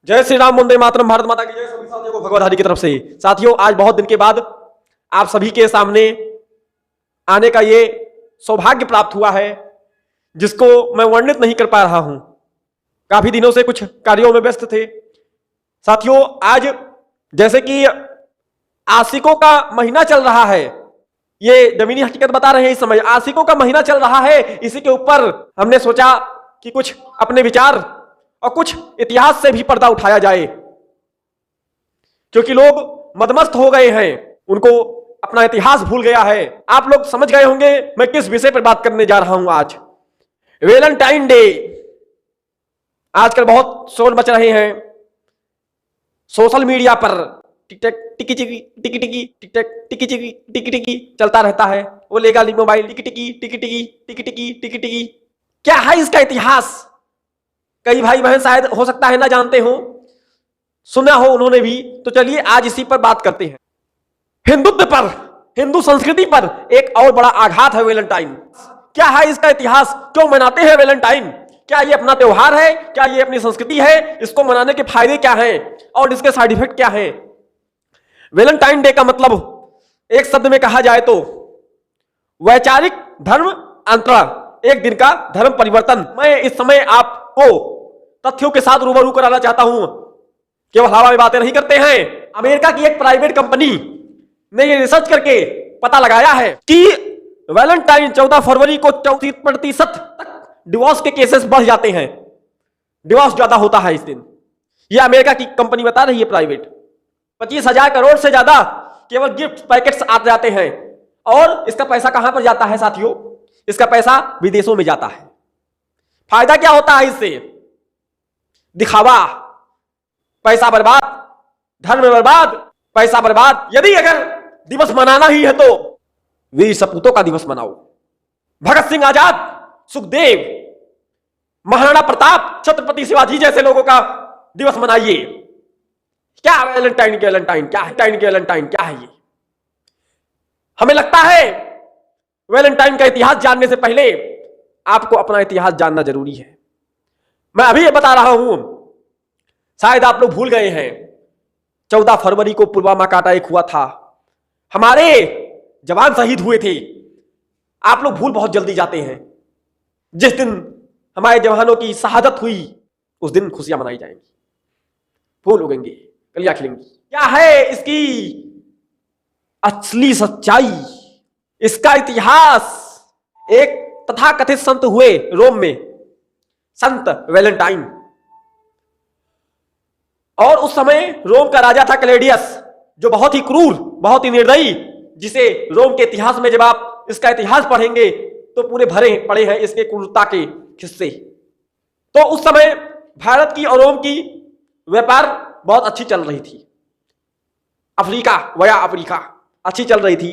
जय श्री राम, वंदे मातरम, भारत माता की जय। सभी साथियों को भगवत हरि की तरफ से। साथियों, आज बहुत दिन के बाद आप सभी के सामने आने का ये सौभाग्य प्राप्त हुआ है, जिसको मैं वर्णित नहीं कर पा रहा हूं। काफी दिनों से कुछ कार्यों में व्यस्त थे। साथियों, आज जैसे कि आशिकों का महीना चल रहा है, ये जमीनी हकीकत बता रहे हैं, इस समय आशिकों का महीना चल रहा है। इसी के ऊपर हमने सोचा कि कुछ अपने विचार और कुछ इतिहास से भी पर्दा उठाया जाए, क्योंकि लोग मदमस्त हो गए हैं, उनको अपना इतिहास भूल गया है। आप लोग समझ गए होंगे मैं किस विषय पर बात करने जा रहा हूं। आज वैलेंटाइन डे। आजकल बहुत शोर मच रहे हैं सोशल मीडिया पर। टिकटक टिकी टिकी टिकी टिकी टिकटक टिकी टिकी टिकी टिकी चलता रहता है। वो लेगा मोबाइल, टिकी टिकी टिकी टिकी टिकी टिकी टिकी टिकी। क्या है इसका इतिहास? कई भाई बहन शायद हो सकता है ना जानते हो, सुना हो उन्होंने भी। तो चलिए आज इसी पर बात करते हैं। हिंदुत्व पर, हिंदू संस्कृति पर एक और बड़ा आघात है वैलेंटाइन। क्या है इसका इतिहास? क्यों मनाते हैं वैलेंटाइन? क्या ये अपना त्योहार है? क्या ये अपनी संस्कृति है? इसको मनाने के फायदे क्या हैं और इसके साइड इफेक्ट क्या हैं? वैलेंटाइन डे का मतलब एक शब्द में कहा जाए तो वैचारिक धर्म अंतरण, एक दिन का धर्म परिवर्तन। मैं इस समय आपको तथ्यों के साथ रूबरू कराना चाहता हूं, केवल हवा में बातें नहीं करते हैं। अमेरिका की एक प्राइवेट कंपनी ने यह रिसर्च करके पता लगाया है कि वैलेंटाइन 14 फरवरी को 34% तक डिवोर्स के केसेस बढ़ जाते हैं। डिवोर्स ज्यादा होता है इस दिन। यह अमेरिका की कंपनी बता रही है, प्राइवेट। 25,000 करोड़ से ज्यादा केवल गिफ्ट पैकेट्स आ जाते हैं। और इसका पैसा कहां पर जाता है साथियों? इसका पैसा विदेशों में जाता है। फायदा क्या होता है इससे? दिखावा, पैसा बर्बाद, धर्म बर्बाद, पैसा बर्बाद। यदि अगर दिवस मनाना ही है तो वीर सपूतों का दिवस मनाओ। भगत सिंह आजाद, सुखदेव, महाराणा प्रताप, छत्रपति शिवाजी जैसे लोगों का दिवस मनाइए। क्या वैलेंटाइन के वैलेंटाइन क्या है? वैलेंटाइन के वैलेंटाइन क्या है ये? हमें लगता है वैलेंटाइन का इतिहास जानने से पहले आपको अपना इतिहास जानना जरूरी है। मैं अभी ये बता रहा हूं, शायद आप लोग भूल गए हैं। 14 फरवरी को पुलवामा का अटैक हुआ था, हमारे जवान शहीद हुए थे। आप लोग भूल बहुत जल्दी जाते हैं। जिस दिन हमारे जवानों की शहादत हुई उस दिन खुशियां मनाई जाएंगी, फूल उगेंगे, कलियां खिलेंगी। क्या है इसकी असली सच्चाई, इसका इतिहास? एक तथाकथित संत हुए रोम में, संत वैलेंटाइन। और उस समय रोम का राजा था क्लेडियस, जो बहुत ही क्रूर, बहुत ही निर्दयी, जिसे रोम के इतिहास में जब आप इसका इतिहास पढ़ेंगे तो पूरे भरे पड़े हैं इसके क्रूरता के किस्से। तो उस समय भारत की और रोम की व्यापार बहुत अच्छी चल रही थी। अफ्रीका वया अफ्रीका अच्छी चल रही थी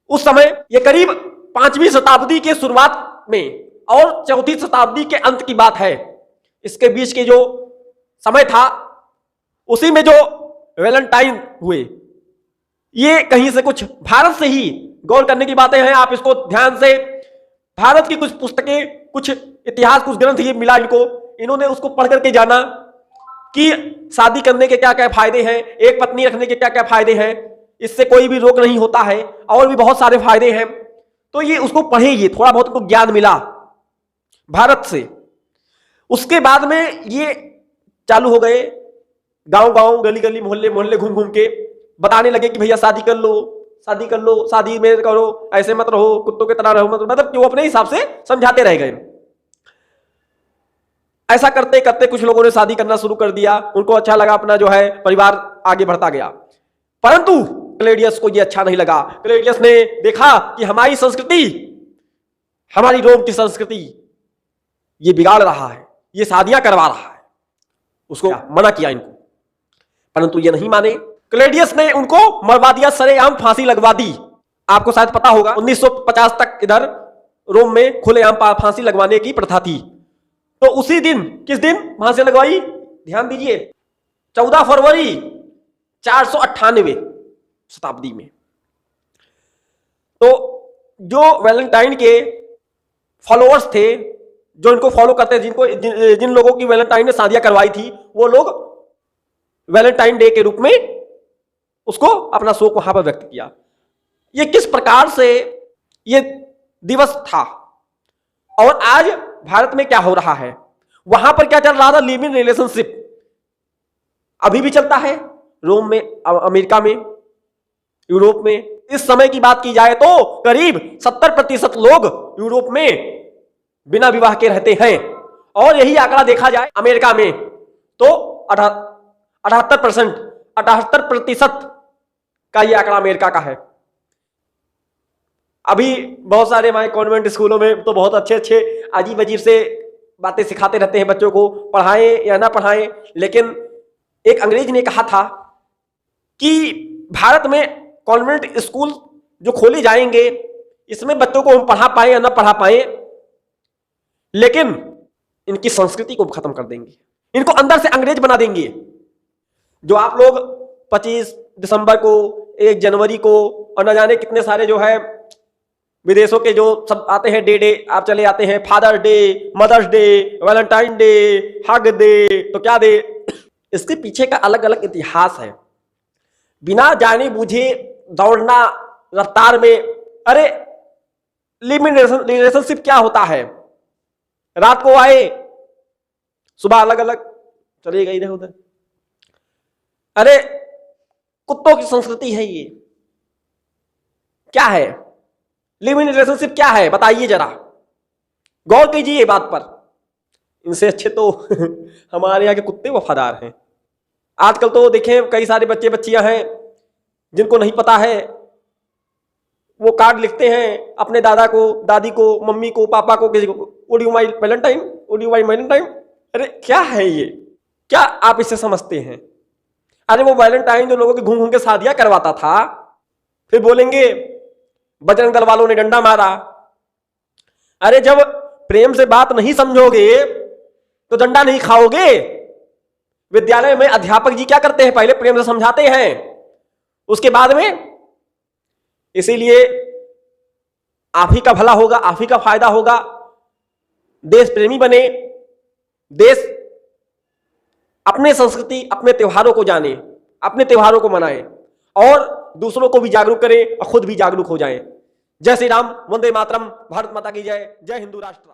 उस समय। ये करीब 5वीं शताब्दी के शुरुआत में और 4थी शताब्दी के अंत की बात है। इसके बीच के जो समय था, उसी में जो वैलेंटाइन हुए, ये कहीं से कुछ भारत से ही गौर करने की बातें हैं। आप इसको ध्यान से, भारत की कुछ पुस्तकें, कुछ इतिहास, कुछ ग्रंथ ये मिला इनको, इन्होंने उसको पढ़ करके जाना कि शादी करने के क्या क्या फायदे हैं, एक पत्नी रखने के क्या क्या फायदे हैं, इससे कोई भी रोग नहीं होता है, और भी बहुत सारे फायदे हैं। तो ये उसको पढ़े, ये थोड़ा बहुत उनको ज्ञान मिला भारत से। उसके बाद में ये चालू हो गए, गांव गांव, गली गली, मोहल्ले मोहल्ले घूम घूम के बताने लगे कि भैया शादी कर लो, शादी कर लो, शादी में करो, ऐसे मत रहो, कुत्तों की तरह रहो, मतलब कि वो अपने हिसाब से समझाते रह गए। ऐसा करते करते कुछ लोगों ने शादी करना शुरू कर दिया, उनको अच्छा लगा, अपना जो है परिवार आगे बढ़ता गया। परंतु क्लेडियस को ये अच्छा नहीं लगा। क्लेडियस ने देखा कि हमारी संस्कृति, हमारी रोम की संस्कृति ये बिगाड़ रहा है, ये शादियां करवा रहा है। उसको मना किया इनको, परंतु ये नहीं माने। क्लेडियस ने उनको मरवा दिया, सरेआम फांसी लगवा दी। आपको शायद पता होगा 1950 तक इधर रोम में खुलेआम फांसी लगवाने की प्रथा थी। तो उसी दिन, किस दिन फांसी लगवाई? ध्यान दीजिए, 14 फरवरी 498 शताब्दी में। तो जो वैलेंटाइन के फॉलोअर्स थे, जो इनको फॉलो करते, जिनको जिन लोगों की वैलेंटाइन ने शादियां करवाई थी, वो लोग वैलेंटाइन डे के रूप में उसको अपना शोक वहां पर व्यक्त किया। ये किस प्रकार से ये दिवस था और आज भारत में क्या हो रहा है, वहां पर क्या चल रहा था, लिव इन रिलेशनशिप अभी भी चलता है रोम में, अमेरिका में, यूरोप में। इस समय की बात की जाए तो करीब 70% लोग यूरोप में बिना विवाह के रहते हैं और यही आंकड़ा देखा जाए अमेरिका में तो 78% का यह आंकड़ा अमेरिका का है। अभी बहुत सारे हमारे कॉन्वेंट स्कूलों में तो बहुत अच्छे अच्छे अजीब अजीब से बातें सिखाते रहते हैं बच्चों को, पढ़ाएं या ना पढ़ाएं, लेकिन एक अंग्रेज ने कहा था कि भारत में कॉन्वेंट स्कूल जो खोले जाएंगे इसमें बच्चों को हम पढ़ा पाए या ना पढ़ा पाए, लेकिन इनकी संस्कृति को खत्म कर देंगे, इनको अंदर से अंग्रेज बना देंगे। जो आप लोग 25 दिसंबर को, 1 जनवरी को और न जाने कितने सारे जो है विदेशों के जो सब आते हैं डे आप चले आते हैं, father day, mother's day, Valentine day, hug day, तो क्या डे, इसके पीछे का अलग अलग इतिहास है। बिना जाने बूझे दौड़ना रफ्तार में, अरे लिव इन रिलेशनशिप क्या होता है, रात को आए सुबह अलग अलग चले गए इधर उधर, अरे कुत्तों की संस्कृति है ये, क्या है लिव इन रिलेशनशिप, क्या है बताइए जरा, गौर कीजिए ये बात पर। इनसे अच्छे तो हमारे यहाँ के कुत्ते वफादार हैं। आजकल तो देखें कई सारे बच्चे बच्चियां हैं जिनको नहीं पता है, वो कार्ड लिखते हैं अपने दादा को, दादी को, मम्मी को, पापा को, किसी को, would you my Valentine, would you my Valentine. अरे क्या है ये, क्या आप इसे समझते हैं? अरे वो वैलेंटाइन जो लोगों की घूम घूम के शादियां करवाता था, फिर बोलेंगे बजरंग दल वालों ने डंडा मारा। अरे जब प्रेम से बात नहीं समझोगे तो डंडा नहीं खाओगे। विद्यालय में अध्यापक जी क्या करते हैं, पहले प्रेम से समझाते हैं, उसके बाद में, इसीलिए आप ही का भला होगा, आप ही का फायदा होगा। देश प्रेमी बने, देश अपने संस्कृति, अपने त्योहारों को जाने, अपने त्योहारों को मनाए और दूसरों को भी जागरूक करें और खुद भी जागरूक हो जाएं। जय श्री राम, वंदे मातरम, भारत माता की जय, जय हिंदू राष्ट्र।